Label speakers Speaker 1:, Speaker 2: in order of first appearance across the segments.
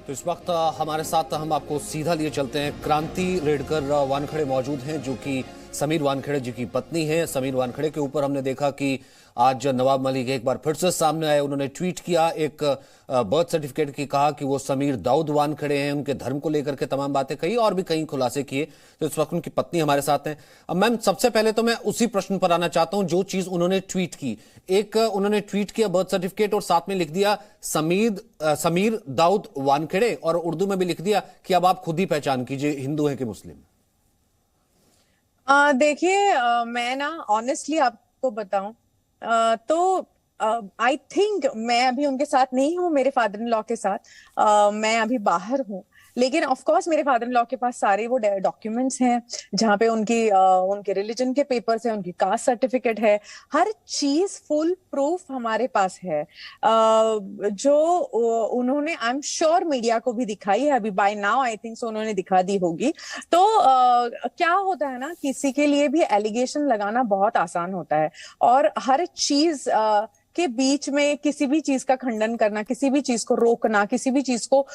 Speaker 1: तो इस वक्त हमारे साथ हम आपको सीधा लिए चलते हैं। क्रांति रेडकर वानखेड़े मौजूद हैं, जो कि समीर वानखेड़े जी की पत्नी है। समीर वानखेड़े के ऊपर हमने देखा कि आज नवाब मलिक एक बार फिर से सामने आए। उन्होंने ट्वीट किया एक बर्थ सर्टिफिकेट की, कहा कि वो समीर दाऊद वानखेड़े हैं, उनके धर्म को लेकर के तमाम बातें कही और भी कई खुलासे किए। तो इस वक्त उनकी पत्नी हमारे साथ हैं। अब मैम, सबसे पहले तो मैं उसी प्रश्न पर आना चाहता हूं जो चीज उन्होंने ट्वीट की। एक उन्होंने ट्वीट किया बर्थ सर्टिफिकेट और साथ में लिख दिया समीर दाऊद वानखेड़े, और उर्दू में भी लिख दिया कि अब आप खुद ही पहचान कीजिए हिंदू हैं कि मुस्लिम।
Speaker 2: देखिए, मैं ना ऑनेस्टली आपको बताऊं तो आई थिंक मैं अभी उनके साथ नहीं हूँ, मेरे फादर इन लॉ के साथ। मैं अभी बाहर हूँ, लेकिन ऑफ कोर्स मेरे फादर इन लॉ के पास सारे वो डॉक्यूमेंट्स हैं जहाँ पे उनके रिलीजन के पेपर्स हैं, उनकी कास्ट सर्टिफिकेट है, हर चीज फुल प्रूफ हमारे पास है। जो उन्होंने आई एम श्योर मीडिया को भी दिखाई है, अभी by now I think so उन्होंने दिखा दी होगी। तो क्या होता है ना, किसी के लिए भी एलिगेशन लगाना बहुत आसान होता है, और हर चीज के बीच में किसी भी चीज का खंडन करना, किसी भी चीज को रोकना, किसी भी चीज को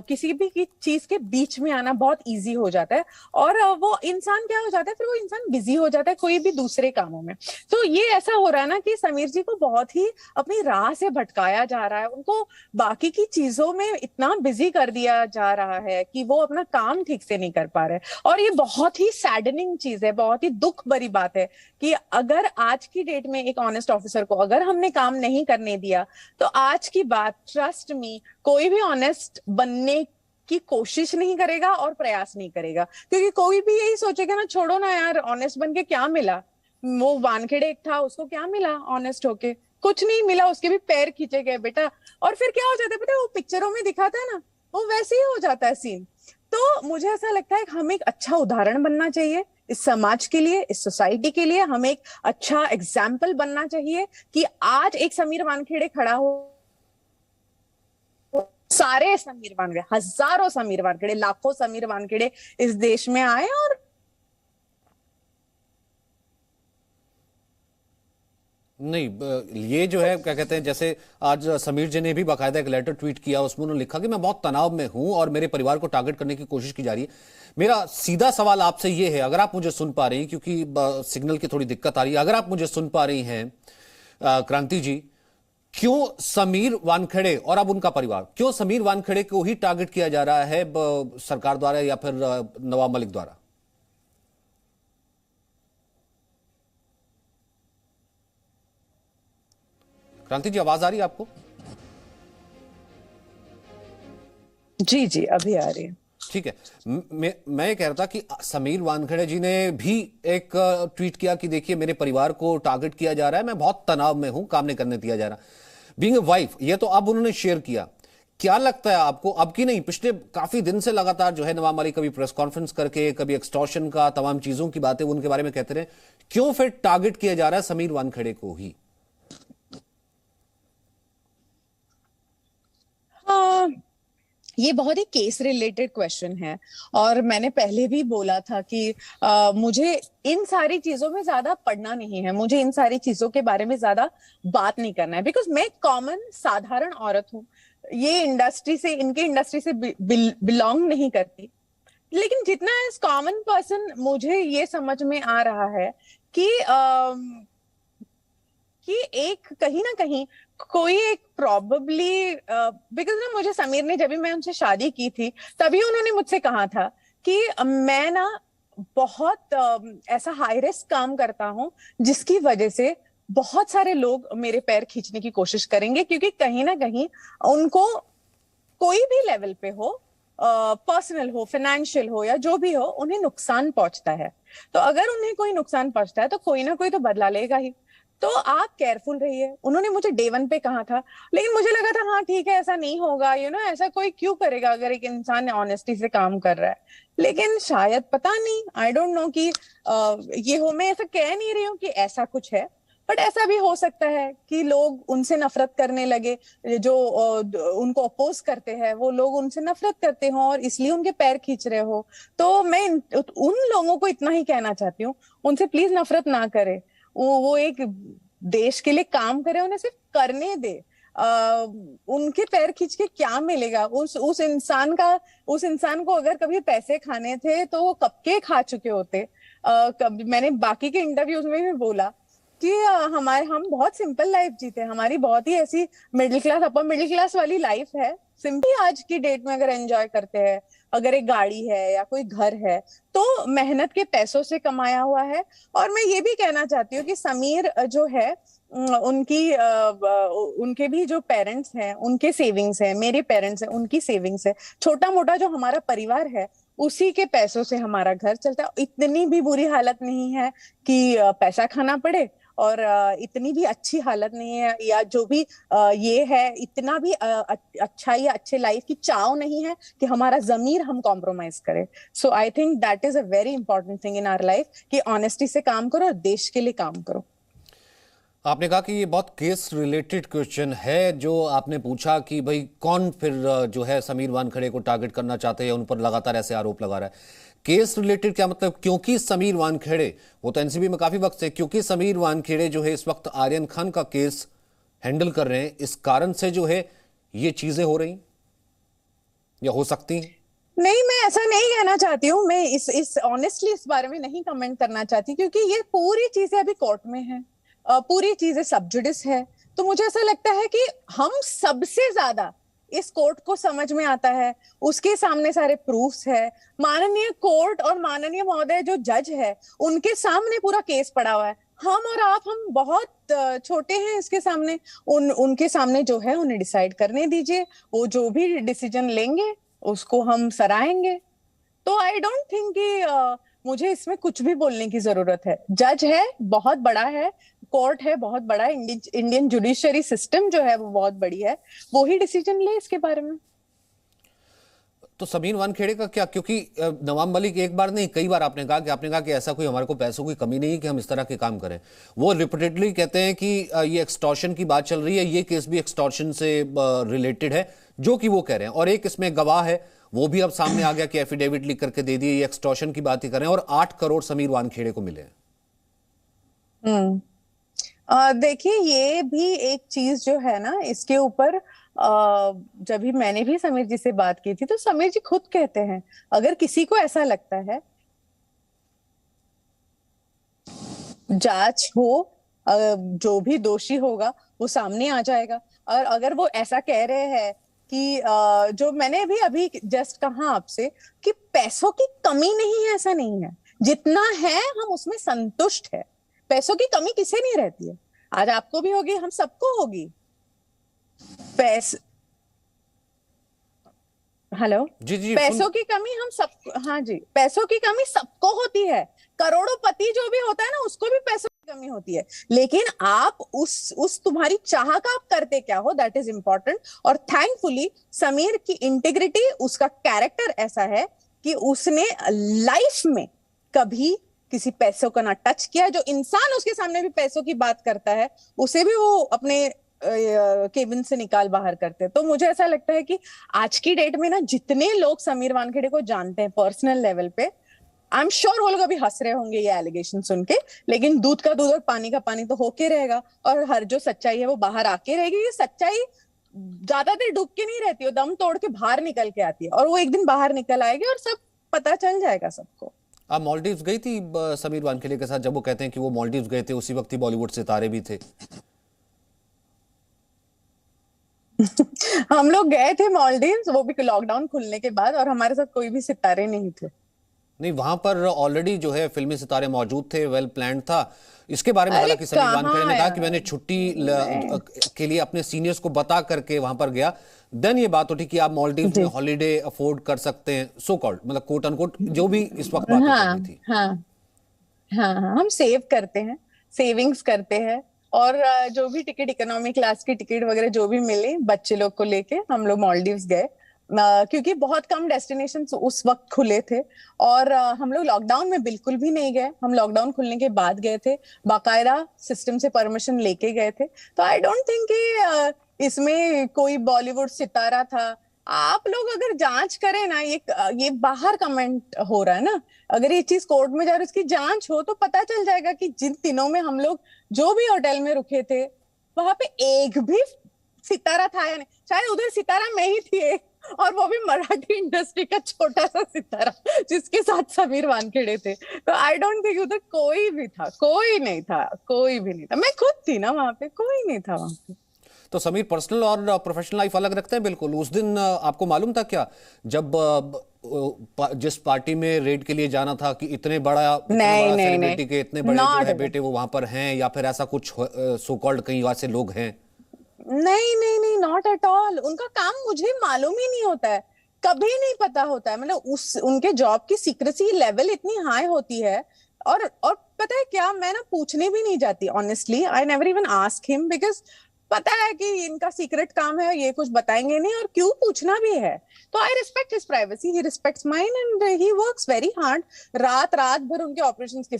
Speaker 2: किसी भी चीज के बीच में आना बहुत इजी हो जाता है। और वो इंसान क्या हो जाता है, फिर वो इंसान बिजी हो जाता है कोई भी दूसरे कामों में। तो ये ऐसा हो रहा है ना कि समीर जी को बहुत ही अपनी राह से भटकाया जा रहा है, उनको बाकी की चीजों में इतना बिजी कर दिया जा रहा है कि वो अपना काम ठीक से नहीं कर पा रहे। और ये बहुत ही सैडनिंग चीज है, बहुत ही दुख भरी बात है कि अगर आज की डेट में एक ऑनेस्ट ऑफिसर को अगर हमने काम नहीं करने दिया, तो आज की बात, ट्रस्ट मी, कोई भी ऑनेस्ट बनने की कोशिश नहीं करेगा और प्रयास नहीं करेगा, क्योंकि कोई भी यही सोचेगा ना, छोड़ो ना यार, ऑनेस्ट बन के क्या मिला। वो वानखेड़े एक था, उसको क्या मिला ऑनेस्ट होके? कुछ नहीं मिला, उसके भी पैर खींचे गए बेटा। और फिर क्या हो जाता है पता है, वो पिक्चरों में दिखाता है ना, वो वैसे ही हो जाता है सीन। तो मुझे ऐसा लगता है कि हमें एक अच्छा उदाहरण बनना चाहिए इस समाज के लिए, इस सोसाइटी के लिए। हमें एक अच्छा एग्जाम्पल बनना चाहिए कि आज एक समीर वानखेड़े खड़ा हो, सारे समीर वानखेड़े, हजारों समीर वानखेड़े, लाखों समीर वानखेड़े इस देश में आए। और
Speaker 1: नहीं, ये जो है क्या कहते हैं, जैसे आज समीर जी ने भी बाकायदा एक लेटर ट्वीट किया, उसमें उन्होंने लिखा कि मैं बहुत तनाव में हूं और मेरे परिवार को टारगेट करने की कोशिश की जा रही है। मेरा सीधा सवाल आपसे ये है, अगर आप मुझे सुन पा रही हैं, क्योंकि सिग्नल की थोड़ी दिक्कत आ रही है, अगर आप मुझे सुन पा रही हैं क्रांति जी, क्यों समीर वानखेड़े और अब उनका परिवार, क्यों समीर वानखेड़े को ही टारगेट किया जा रहा है सरकार द्वारा या फिर नवाब मलिक द्वारा? क्रांति जी, आवाज आ रही है आपको?
Speaker 2: जी जी, अभी आ रही है।
Speaker 1: ठीक है। मैं ये कह रहा था कि समीर वानखेड़े जी ने भी एक ट्वीट किया कि देखिए मेरे परिवार को टारगेट किया जा रहा है, मैं बहुत तनाव में हूं, काम नहीं करने दिया जा रहा, बीइंग अ वाइफ। ये तो अब उन्होंने शेयर किया। क्या लगता है आपको, अब की नहीं, पिछले काफी दिन से लगातार जो है नवाब मलिक कभी प्रेस कॉन्फ्रेंस करके, कभी एक्सटॉर्शन का तमाम चीजों की बातें उनके बारे में कहते रहे, क्यों फिर टारगेट किया जा रहा है समीर वानखेड़े को ही?
Speaker 2: हाँ, ये बहुत ही केस रिलेटेड क्वेश्चन है। और मैंने पहले भी बोला था कि मुझे इन सारी चीजों में ज्यादा पढ़ना नहीं है, मुझे इन सारी चीजों के बारे में ज्यादा बात नहीं करना है, बिकॉज मैं कॉमन साधारण औरत हूँ, ये इंडस्ट्री से, इनके इंडस्ट्री से बिलोंग नहीं करती। लेकिन जितना एज कॉमन पर्सन मुझे ये समझ में आ रहा है कि एक कहीं ना कहीं कोई एक प्रॉबली, बिकॉज ना, मुझे समीर ने, जब भी मैं उनसे शादी की थी तभी उन्होंने मुझसे कहा था कि मैं ना बहुत ऐसा हाई रिस्क काम करता हूँ जिसकी वजह से बहुत सारे लोग मेरे पैर खींचने की कोशिश करेंगे, क्योंकि कहीं ना कहीं उनको कोई भी लेवल पे हो, पर्सनल हो, फाइनेंशियल हो, या जो भी हो, उन्हें नुकसान पहुंचता है। तो अगर उन्हें कोई नुकसान पहुंचता है तो कोई ना कोई तो बदला लेगा ही। तो आप केयरफुल रहिए, उन्होंने मुझे डे वन पे कहा था। लेकिन मुझे लगा था हाँ ठीक है, ऐसा नहीं होगा, ऐसा कोई क्यों करेगा अगर एक इंसान ऑनेस्टी से काम कर रहा है। लेकिन शायद, पता नहीं, आई डोंट नो कि ये हो, मैं ऐसा कह नहीं रही हूँ कि ऐसा कुछ है, बट ऐसा भी हो सकता है कि लोग उनसे नफरत करने लगे, जो उनको अपोज करते हैं वो लोग उनसे नफरत करते हो और इसलिए उनके पैर खींच रहे हो। तो मैं उन लोगों को इतना ही कहना चाहती हूँ, उनसे प्लीज नफरत ना करे। वो एक देश के लिए काम करे, उन्हें सिर्फ करने दे। उनके पैर खींच के क्या मिलेगा? उस इंसान को अगर कभी पैसे खाने थे तो वो कब के खा चुके होते। मैंने बाकी के इंटरव्यूज में भी बोला कि हम बहुत सिंपल लाइफ जीते, हमारी बहुत ही ऐसी middle class upper middle class वाली लाइफ है। सिंपली आज की डेट में अगर एंजॉय करते हैं, अगर एक गाड़ी है या कोई घर है तो मेहनत के पैसों से कमाया हुआ है। और मैं ये भी कहना चाहती हूँ कि समीर जो है उनके भी जो पेरेंट्स हैं उनके सेविंग्स है, मेरे पेरेंट्स हैं उनकी सेविंग्स है, छोटा मोटा जो हमारा परिवार है उसी के पैसों से हमारा घर चलता है। इतनी भी बुरी हालत नहीं है कि पैसा खाना पड़े, और इतनी भी अच्छी हालत नहीं है, या जो भी ये है इतना भी अच्छा या अच्छे लाइफ की चाव नहीं है कि हमारा जमीर हम कॉम्प्रोमाइज करें। So I think that is a very important thing in our life कि ऑनेस्टी से काम करो और देश के लिए काम करो।
Speaker 1: आपने कहा कि ये बहुत केस रिलेटेड क्वेश्चन है जो आपने पूछा कि भाई कौन फिर जो है समीर वानखेड़े को टारगेट करना चाहते हैं, उन पर लगातार ऐसे आरोप लगा रहा है। केस रिलेटेड क्या मतलब? क्योंकि समीर वानखेड़े, वो तो एनसीबी में काफी वक्त से, क्योंकि समीर वानखेड़े जो है इस वक्त आर्यन खान का केस हैंडल कर रहे हैं, इस कारण से जो है ये चीजें हो रही या हो सकती हैं?
Speaker 2: नहीं, मैं ऐसा नहीं कहना चाहती हूँ। मैं इस ऑनेस्टली इस बारे में नहीं कमेंट करना चाहती, क्योंकि ये पूरी चीजें अभी कोर्ट में है, पूरी चीजें सब जुडिस है। तो मुझे ऐसा लगता है कि हम सबसे ज्यादा इस कोर्ट को समझ में आता है, उसके सामने सारे प्रूफ्स है, माननीय कोर्ट और माननीय महोदय जो जज है उनके सामने पूरा केस पड़ा हुआ है। हम और आप, हम बहुत छोटे हैं इसके सामने। उनके सामने जो है उन्हें डिसाइड करने दीजिए, वो जो भी डिसीजन लेंगे उसको हम सराहेंगे। तो आई डोंट थिंक कि मुझे इसमें कुछ भी बोलने की जरूरत है। जज है, बहुत बड़ा है, कोर्ट है बहुत बड़ा, इंडियन जुडिशरी सिस्टम जो है वो बहुत बड़ी है, वो ही डिसीजन ले इसके बारे में।
Speaker 1: तो समीर वानखेड़े का क्या? क्योंकि नवाब मलिक एक बार नहीं कई बार आपने कहा कि ऐसा कोई हमारे को पैसों की कमी नहीं है कि हम इस तरह के काम करें। वो रिपीटेडली कहते हैं कि ये एक्सटॉर्शन की बात चल रही है, ये केस भी एक्सटॉर्शन से रिलेटेड है जो कि वो कह रहे हैं। और एक इसमें गवाह है, वो भी अब सामने आ गया कि एफिडेविट लिख करके दे दिए, ये एक्सटॉर्शन की बात ही कर रहे हैं। और 8 करोड़ समीर वानखेड़े को मिले हैं।
Speaker 2: देखिए, ये भी एक चीज जो है ना, इसके ऊपर जब भी मैंने भी समीर जी से बात की थी तो समीर जी खुद कहते हैं अगर किसी को ऐसा लगता है, जांच हो, जो भी दोषी होगा वो सामने आ जाएगा। और अगर वो ऐसा कह रहे हैं कि जो मैंने भी अभी जस्ट कहा आपसे कि पैसों की कमी नहीं है, ऐसा नहीं है, जितना है हम उसमें संतुष्ट है। पैसों की कमी किसे नहीं रहती है? आज आपको भी होगी, हम सबको होगी। पैस हेलो
Speaker 1: जी जी
Speaker 2: पैसों की कमी हम सब, हाँ जी, पैसों की कमी सबको होती है। करोड़ोंपति जो भी होता है ना, उसको भी पैसों की कमी होती है। लेकिन आप उस तुम्हारी चाह का आप करते क्या हो, दैट इज इंपॉर्टेंट। और थैंकफुली समीर की इंटीग्रिटी, उसका कैरेक्टर ऐसा है कि उसने लाइफ में कभी किसी पैसों का ना टच किया। जो इंसान उसके सामने भी पैसों की बात करता है उसे भी वो अपने केबिन से निकाल बाहर करते हैं। तो मुझे ऐसा लगता है कि आज की डेट में ना, जितने लोग समीर वानखेड़े को जानते हैं पर्सनल लेवल पे, आई एम श्योर वो लोग अभी हंस रहे होंगे ये एलिगेशन सुन के, लेकिन दूध का दूध और पानी का पानी तो होके रहेगा। और हर जो सच्चाई है वो बाहर आके रहेगी। ये सच्चाई ज्यादा देर डूब के नहीं रहती है, दम तोड़ के बाहर निकल के आती है, और वो एक दिन बाहर निकल आएगी और सब पता चल जाएगा सबको।
Speaker 1: आप मालदीव्स गई थी समीर वानखेड़े के साथ? जब वो कहते हैं कि वो मालदीव्स गए थे, उसी वक्त ही बॉलीवुड सितारे भी थे।
Speaker 2: हम लोग गए थे मालदीव्स, वो भी लॉकडाउन खुलने के बाद, और हमारे साथ कोई भी सितारे नहीं थे।
Speaker 1: नहीं, वहां पर ऑलरेडी जो है फिल्मी सितारे मौजूद थे, वेल प्लान्ड था। इसके बारे में
Speaker 2: अरे
Speaker 1: हालांकि समीर वानखेड़े ने कहा कि मैंने
Speaker 2: यार,
Speaker 1: छुट्टी के लिए अपने सीनियर्स को बता करके वहां पर गया। देन ये बात उठी कि आप मालदीव्स में हॉलीडे अफोर्ड कर सकते हैं, सो कॉल्ड, मतलब कोट अनकोट, जो भी इस वक्त बात
Speaker 2: हाँ
Speaker 1: चल रही थी।
Speaker 2: हाँ हाँ हाँ, हम सेव करते हैं, सेविंग्स करते हैं। और जो भी टिकट, इकोनॉमी क्लास की टिकट वगैरह जो भी मिली बच्चे लोग को लेके हम लोग मालदीव्स गए, क्योंकि बहुत कम डेस्टिनेशन उस वक्त खुले थे। और हम लोग लॉकडाउन में बिल्कुल भी नहीं गए, हम लॉकडाउन खुलने के बाद गए थे, बाकायदा सिस्टम से परमिशन लेके गए थे। तो आई डोंट थिंक कि इसमें कोई बॉलीवुड सितारा था। आप लोग अगर जांच करें ना, ये बाहर कमेंट हो रहा है ना, अगर ये चीज कोर्ट में जा रही है, उसकी जांच हो तो पता चल जाएगा कि जिन दिनों में हम लोग जो भी होटल में रुके थे, वहां पे एक भी सितारा था या नहीं, शायद उधर सितारा मैं ही थी एक, और वो भी मराठी इंडस्ट्री का छोटा सा सितारा जिसके साथ समीर वानखेड़े थे। तो आई डोंट थिंक उधर कोई भी था, कोई नहीं था, कोई भी नहीं था। मैं खुद थी ना वहां पे, कोई नहीं था वहां पे।
Speaker 1: तो समीर पर्सनल और प्रोफेशनल लाइफ अलग रखते हैं बिल्कुल। उस दिन आपको मालूम था क्या, जब जिस पार्टी में रेड के लिए जाना था, कि इतना
Speaker 2: नहीं
Speaker 1: बड़ा
Speaker 2: नहीं नहीं,
Speaker 1: सेलिब्रिटी के इतने बड़े जो
Speaker 2: नॉट
Speaker 1: है
Speaker 2: एट,
Speaker 1: बेटे वो वहां पर हैं, या फिर ऐसा कुछ सो कॉल्ड कहीं ऐसे लोग हैं?
Speaker 2: नहीं नहीं नहीं, नॉट एट ऑल। उनका काम मुझे मालूम ही नहीं होता है, कभी नहीं पता होता है। मतलब उस उनके जॉब की सीक्रेसी लेवल इतनी हाई होती है। और पता है क्या, मैं ना पूछने भी नहीं जाती honestly. I never even ask him, because पता है कि इनका सीक्रेट काम है, ये कुछ बताएंगे नहीं, और क्यों पूछना भी है। तो I respect his privacy, he respects mine, and he works very hard. रात रात भर उनके ऑपरेशंस के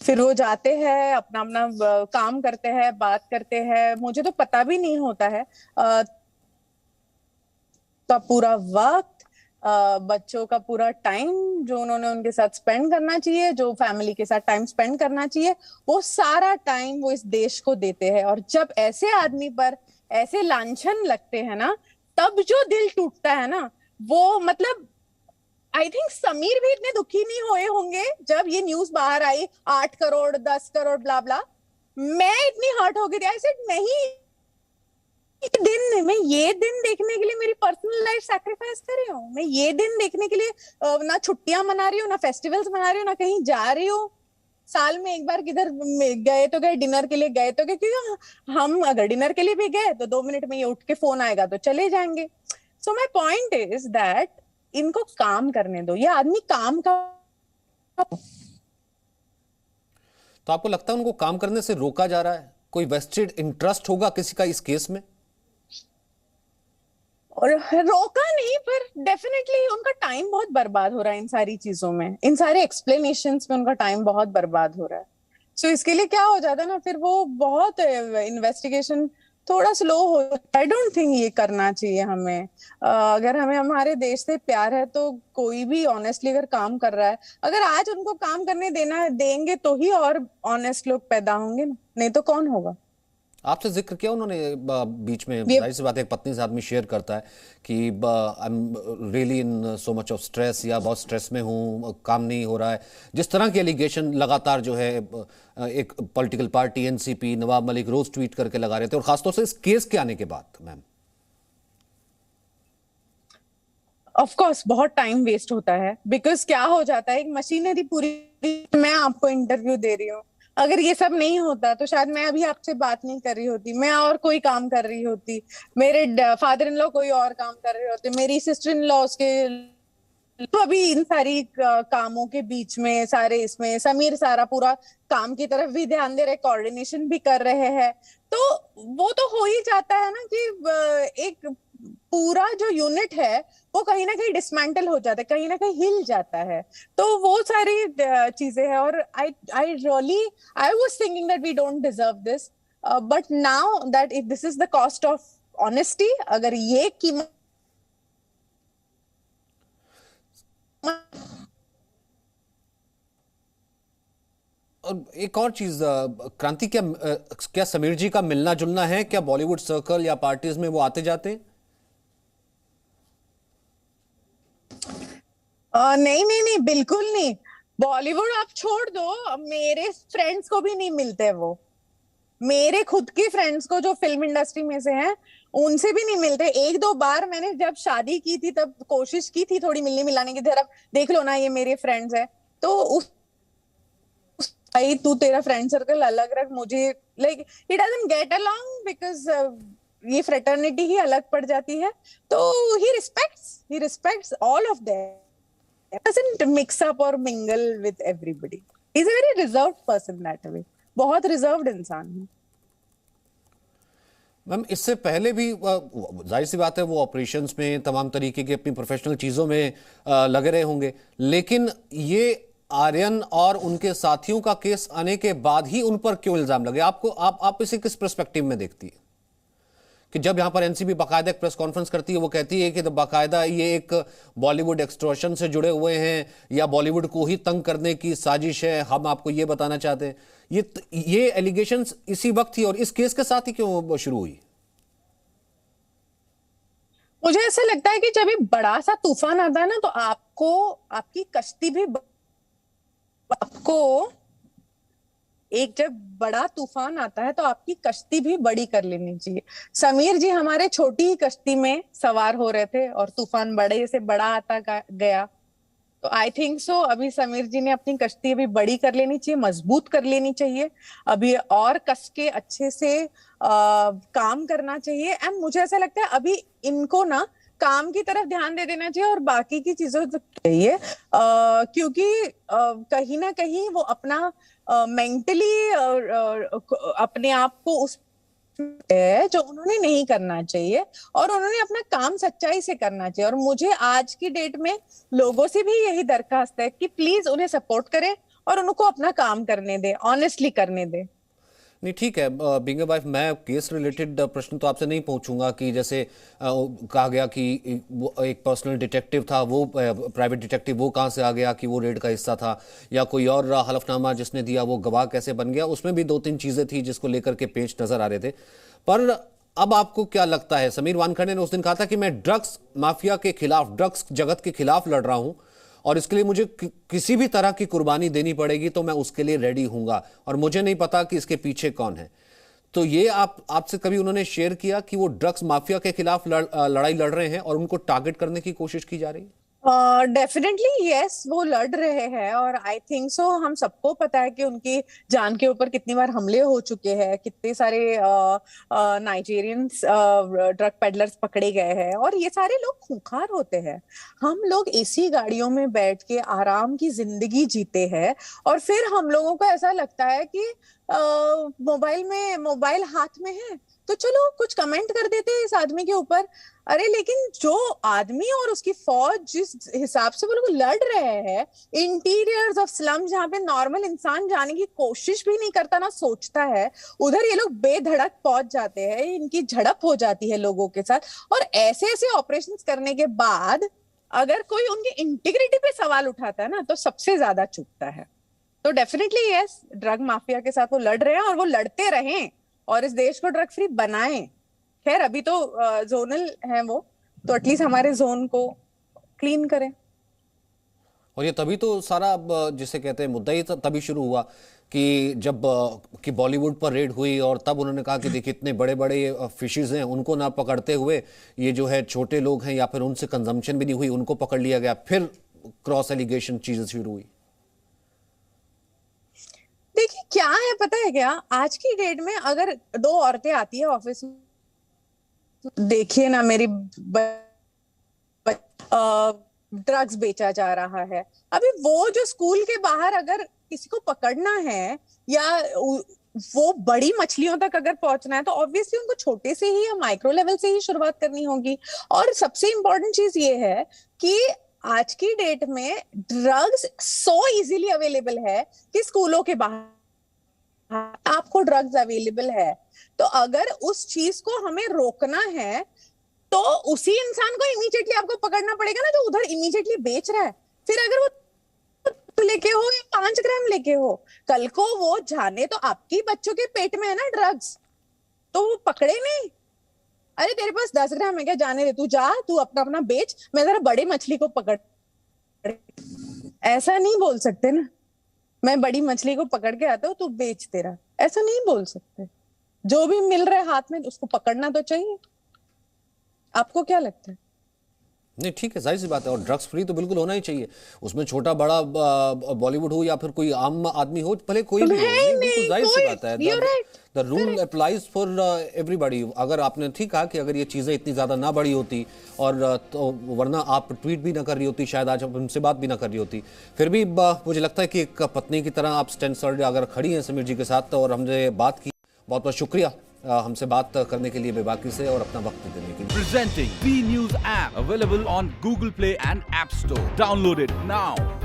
Speaker 2: फिर वो जाते हैं, अपना अपना काम करते हैं, बात करते हैं। मुझे तो पता भी नहीं होता है का पूरा वक्त, बच्चों का पूरा टाइम जो उन्होंने उनके साथ स्पेंड करना चाहिए, जो फैमिली के साथ टाइम स्पेंड करना चाहिए, वो सारा टाइम वो इस देश को देते हैं। और जब ऐसे आदमी पर ऐसे लांछन लगते हैं ना, तब जो दिल टूटता है ना, वो मतलब आई थिंक समीर भी इतने दुखी नहीं हुए होंगे जब ये न्यूज बाहर आई, 8 करोड़ 10 करोड़ ब्ला ब्ला। मैं इतनी हर्ट हो गई थी, आई सेड नहीं, मैं ये दिन देखने के लिए मेरी पर्सनल लाइफ सैक्रिफाइस कर रही हूँ। मैं ये दिन देखने के लिए ना छुट्टियां मना रही हूँ, ना फेस्टिवल्स मना रही हूँ, ना कहीं जा रही हूँ। साल में एक बार किधर गए तो गए, डिनर के लिए गए तो गए, क्योंकि हम अगर डिनर के लिए भी गए तो 2 मिनट में ये उठ के फोन आएगा तो चले जाएंगे। सो माई पॉइंट इज दैट इनको काम करने दो, ये आदमी काम का।
Speaker 1: तो आपको लगता है उनको काम करने से रोका जा रहा है? कोई वेस्टेड इंटरेस्ट होगा किसी का इस केस में?
Speaker 2: और रोका नहीं, पर डेफिनेटली उनका टाइम बहुत बर्बाद हो रहा है इन सारी चीजों में, इन सारे एक्सप्लेनेशंस में उनका टाइम बहुत बर्बाद हो रहा है। सो इसके लिए क्या हो जाता है ना, फिर वो बहुत इन्वेस्टिगेशन थोड़ा स्लो हो। आई डोंट थिंक ये करना चाहिए हमें। अगर हमें हमारे देश से प्यार है तो कोई भी ऑनेस्टली अगर काम कर रहा है, अगर आज उनको काम करने देना देंगे तो ही और ऑनेस्ट लोग पैदा होंगे ना, नहीं तो कौन होगा।
Speaker 1: आपसे जिक्र किया उन्होंने बीच में,
Speaker 2: ये
Speaker 1: जाहिर सी बात है, एक पत्नी से आदमी शेयर करता है कि I am really in so much of stress, या बहुत स्ट्रेस में हूँ, काम नहीं हो रहा है। जिस तरह के एलिगेशन लगातार जो है एक political party NCP, Nawab Malik रोज ट्वीट करके लगा रहे थे, और खासतौर से इस केस के आने के बाद मैम।
Speaker 2: ऑफ कोर्स बहुत टाइम वेस्ट होता है, बिकॉज क्या हो जाता है, एक मशीनरी पूरी, मैं आपको इंटरव्यू दे रही हूँ, अगर ये सब नहीं होता तो शायद मैं अभी आपसे बात नहीं कर रही होती, मैं और कोई काम कर रही होती, मेरे फादर इन लॉ कोई और काम कर रहे होते, मेरी सिस्टर इन लॉ उसके। तो अभी इन सारी कामों के बीच में, सारे इसमें समीर सारा पूरा काम की तरफ भी ध्यान दे रहे, कोऑर्डिनेशन भी कर रहे हैं। तो वो तो हो ही जाता है ना कि एक पूरा जो यूनिट है वो कहीं ना कहीं डिसमेंटल हो जाता है, कहीं ना कहीं हिल जाता है। तो वो सारी चीजें हैं। और I really I was thinking that we don't deserve this, but now that if this is the cost of honesty, अगर ये कीमत।
Speaker 1: और एक और चीज क्रांति, क्या समीर जी का मिलना जुलना है क्या बॉलीवुड सर्कल या पार्टीज में? वो आते जाते?
Speaker 2: नहीं नहीं नहीं, बिल्कुल नहीं। बॉलीवुड आप छोड़ दो, मेरे फ्रेंड्स को भी नहीं मिलते वो। मेरे खुद के फ्रेंड्स को जो फिल्म इंडस्ट्री में से हैं, उनसे भी नहीं मिलते। एक दो बार मैंने जब शादी की थी तब कोशिश की थी थोड़ी मिलने मिलाने की, जरा देख लो ना ये मेरे फ्रेंड्स है। तो उस भाई तू तेरा फ्रेंड सर्कल अलग रख, मुझे like it doesn't get along, because ये फ्रेटर्निटी ही अलग पड़ जाती है। तो he respects all of them, doesn't mix up or mingle with everybody. He's a very reserved person that way. बहुत रिजर्व्ड इंसान है।
Speaker 1: मैम इससे पहले भी जाहिर सी बात है वो ऑपरेशंस में तमाम तरीके की अपनी प्रोफेशनल चीज़ों में लगे रहे होंगे, लेकिन ये आर्यन और उनके साथियों का केस आने के बाद ही उन पर क्यों इल्जाम लगे? आपको आप इसे किस पर्सपेक्टिव में देखती है कि जब यहाँ पर एनसीबी बाकायदा एक प्रेस कॉन्फ्रेंस करती है, वो कहती है कि तो बाकायदा ये एक बॉलीवुड एक्सटॉर्शन से जुड़े हुए हैं या बॉलीवुड को ही तंग करने की साजिश है, हम आपको ये बताना चाहते हैं। ये एलिगेशंस इसी वक्त थी और इस केस के साथ ही क्यों शुरू हुई?
Speaker 2: मुझे ऐसा लगता है कि जब एक बड़ा सा तूफान आता है ना, तो आपको आपकी कश्ती भी आपको एक जब बड़ा तूफान आता है तो आपकी कश्ती भी बड़ी कर लेनी चाहिए। समीर जी हमारे छोटी ही कश्ती में सवार हो रहे थे और तूफान बड़े से बड़ा आता गया। तो आई थिंक सो अभी समीर जी ने अपनी कश्ती अभी बड़ी कर लेनी चाहिए, मजबूत कर लेनी चाहिए, अभी और कस के अच्छे से काम करना चाहिए। एंड मुझे ऐसा लगता है अभी इनको ना काम की तरफ ध्यान दे देना चाहिए और बाकी की चीजों तक चाहिए, क्योंकि कहीं ना कहीं वो अपना मेंटली अपने आप को उस है जो उन्होंने नहीं करना चाहिए और उन्होंने अपना काम सच्चाई से करना चाहिए। और मुझे आज की डेट में लोगों से भी यही दरखास्त है कि प्लीज उन्हें सपोर्ट करें और उनको अपना काम करने दे, ऑनेस्टली करने दे।
Speaker 1: नहीं ठीक है, बीइंग अ वाइफ मैं केस रिलेटेड प्रश्न तो आपसे नहीं पूछूंगा कि जैसे कहा गया कि वो एक पर्सनल डिटेक्टिव था, वो प्राइवेट डिटेक्टिव वो कहाँ से आ गया कि वो रेड का हिस्सा था, या कोई और हलफनामा जिसने दिया वो गवाह कैसे बन गया। उसमें भी 2-3 चीजें थी जिसको लेकर के पेच नजर आ रहे थे। पर अब आपको क्या लगता है? समीर वानखेड़े ने उस दिन कहा था कि मैं ड्रग्स माफिया के खिलाफ, ड्रग्स जगत के खिलाफ लड़ रहा हूं और इसके लिए मुझे किसी भी तरह की कुर्बानी देनी पड़ेगी तो मैं उसके लिए रेडी हूंगा और मुझे नहीं पता कि इसके पीछे कौन है। तो ये आपसे कभी उन्होंने शेयर किया कि वो ड्रग्स माफिया के खिलाफ लड़ाई लड़ रहे हैं और उनको टारगेट करने की कोशिश की जा रही है?
Speaker 2: डेफिनेटली यस, वो लड़ रहे हैं और आई थिंक सो हम सबको पता है कि उनकी जान के ऊपर कितनी बार हमले हो चुके हैं, कितने सारे नाइजीरियंस ड्रग पेडलर्स पकड़े गए हैं और ये सारे लोग खूंखार होते हैं। हम लोग एसी गाड़ियों में बैठ के आराम की जिंदगी जीते हैं और फिर हम लोगों को ऐसा लगता है कि मोबाइल हाथ में है तो चलो कुछ कमेंट कर देते हैं इस आदमी के ऊपर। अरे लेकिन जो आदमी और उसकी फौज जिस हिसाब से वो लोग लड़ रहे हैं इंटीरियर्स ऑफ स्लम, जहां पे नॉर्मल इंसान जाने की कोशिश भी नहीं करता ना सोचता है, उधर ये लोग बेधड़क पहुंच जाते हैं, इनकी झड़प हो जाती है लोगों के साथ। और ऐसे ऐसे ऑपरेशंस करने के बाद अगर कोई उनकी इंटीग्रिटी पे सवाल उठाता है ना तो सबसे ज्यादा चुभता है। तो डेफिनेटली यस, ड्रग माफिया के साथ वो लड़ रहे हैं और वो लड़ते रहें और इस देश को ड्रग फ्री बनाएं। खैर अभी तो जोनल है वो, तो एटलीस्ट हमारे जोन को क्लीन करें।
Speaker 1: और ये तभी तो सारा जिसे कहते हैं मुद्दा ही तभी शुरू हुआ कि जब कि बॉलीवुड पर रेड हुई और तब उन्होंने कहा कि देखिए इतने बड़े बड़े फिशेज हैं, उनको ना पकड़ते हुए ये जो है छोटे लोग हैं या फिर उनसे कंजम्पशन भी नहीं हुई उनको पकड़ लिया गया, फिर क्रॉस एलिगेशन चीजें शुरू हुई।
Speaker 2: देखिए क्या है पता है क्या, आज की डेट में अगर 2 औरतें आती है ऑफिस में, देखिए ना मेरी ड्रग्स बेचा जा रहा है, अभी वो जो स्कूल के बाहर अगर किसी को पकड़ना है या वो बड़ी मछलियों तक अगर पहुंचना है तो ऑब्वियसली उनको छोटे से ही या माइक्रो लेवल से ही शुरुआत करनी होगी। और सबसे इंपॉर्टेंट चीज ये है कि आज की डेट में ड्रग्स सो इजीली अवेलेबल है कि स्कूलों के बाहर आपको ड्रग्स अवेलेबल है। तो अगर उस चीज को हमें रोकना है तो उसी इंसान को इमीडिएटली आपको पकड़ना पड़ेगा ना जो उधर इमीडिएटली बेच रहा है। फिर अगर वो लेके हो या 5 ग्राम लेके हो, कल को वो जाने तो आपकी बच्चों के पेट में है ना ड्रग्स, तो वो पकड़े नहीं। अरे तेरे पास 10 ग्राम है क्या, जाने दे, तू जा, तू अपना अपना बेच, मैं जरा बड़ी मछली को पकड़। ऐसा नहीं बोल सकते ना, मैं बड़ी मछली को पकड़ के आता हूँ तू बेच तेरा, ऐसा नहीं बोल सकते। जो भी मिल रहा है हाथ में उसको पकड़ना तो चाहिए। आपको क्या लगता है?
Speaker 1: नहीं ठीक है, जाहिर सी बात है, और ड्रग्स फ्री तो बिल्कुल होना ही चाहिए। उसमें छोटा बड़ा बॉलीवुड हो या फिर कोई आम आदमी हो, भले कोई भी हो, बिल्कुल जाहिर सी बात है। The rule applies for everybody. अगर आपने ठीक कहा कि अगर ये चीज़ें इतनी ज़्यादा ना बड़ी होती और तो वरना आप ट्वीट भी ना कर रही होती, शायद आज आप उनसे बात भी ना कर रही होती। फिर भी मुझे लगता है कि एक पत्नी की तरह आप स्टैंड सॉलिड अगर खड़ी हैं समीर जी के साथ और हमने बात की, बहुत बहुत शुक्रिया हमसे बात करने के लिए बेबाकी से और अपना वक्त देने के लिए।
Speaker 3: Presenting B News app available on Google Play and App Store. Download it now.